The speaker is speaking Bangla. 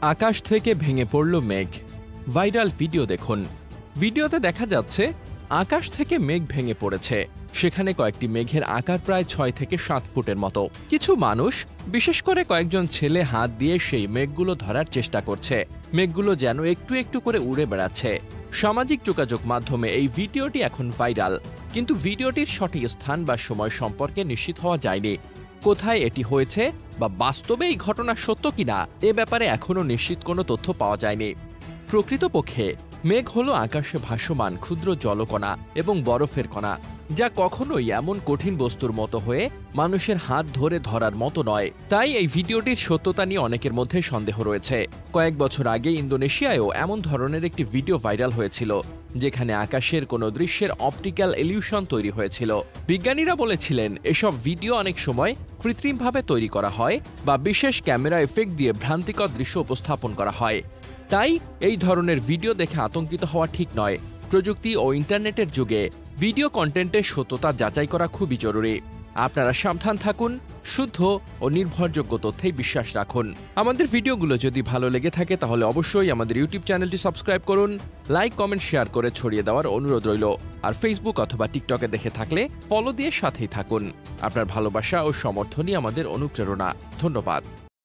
আকাশ থেকে ভেঙে পড়ল মেঘ। ভাইরাল ভিডিও দেখুন। ভিডিওতে দেখা যাচ্ছে আকাশ থেকে মেঘ ভেঙে পড়েছে। সেখানে কয়েকটি মেঘের আকার প্রায় 6 থেকে 7 ফুটের মতো। কিছু মানুষ, বিশেষ করে কয়েকজন ছেলে, হাত দিয়ে সেই মেঘগুলো ধরার চেষ্টা করছে। মেঘগুলো যেন একটু একটু করে উড়ে বেড়াচ্ছে। সামাজিক যোগাযোগ মাধ্যমে এই ভিডিওটি এখন ভাইরাল, কিন্তু ভিডিওটির সঠিক স্থান বা সময় সম্পর্কে নিশ্চিত হওয়া যায়নি। কোথায় এটি হয়েছে বা বাস্তবে এই ঘটনা সত্য কিনা এ ব্যাপারে এখনও নিশ্চিত কোনো তথ্য পাওয়া যায়নি। প্রকৃতপক্ষে মেঘ হলো আকাশে ভাসমান ক্ষুদ্র জলকণা এবং বরফের কণা, যা কখনোই এমন কঠিন বস্তুর মতো হয়ে মানুষের হাত ধরে ধরার মতো নয়। তাই এই ভিডিওটির সত্যতা নিয়ে অনেকের মধ্যে সন্দেহ রয়েছে। কয়েক বছর আগে ইন্দোনেশিয়ায়ও এমন ধরনের একটি ভিডিও ভাইরাল হয়েছিল, যেখানে আকাশের কোনো দৃশ্যের অপটিক্যাল ইলিউশন তৈরি হয়েছিল। বিজ্ঞানীরা বলেছিলেন এসব ভিডিও অনেক সময় কৃত্রিমভাবে তৈরি করা হয় বা বিশেষ ক্যামেরা এফেক্ট দিয়ে ভ্রান্তিকর দৃশ্য উপস্থাপন করা হয়। তাই এই ধরনের ভিডিও দেখে আতঙ্কিত হওয়া ঠিক নয়। প্রযুক্তি ও ইন্টারনেটের যুগে ভিডিও কন্টেন্টের সত্যতা যাচাই করা খুবই জরুরি। আপনারা সাবধান থাকুন, শুদ্ধ ও নির্ভরযোগ্য তথ্যেই বিশ্বাস রাখুন। আমাদের ভিডিওগুলো যদি ভালো লেগে থাকে তাহলে অবশ্যই আমাদের ইউটিউব চ্যানেলটি সাবস্ক্রাইব করুন, লাইক, কমেন্ট, শেয়ার করে ছড়িয়ে দেওয়ার অনুরোধ রইল। আর ফেসবুক অথবা টিকটকে দেখে থাকলে ফলো দিয়ে সাথেই থাকুন। আপনার ভালোবাসা ও সমর্থনই আমাদের অনুপ্রেরণা। ধন্যবাদ।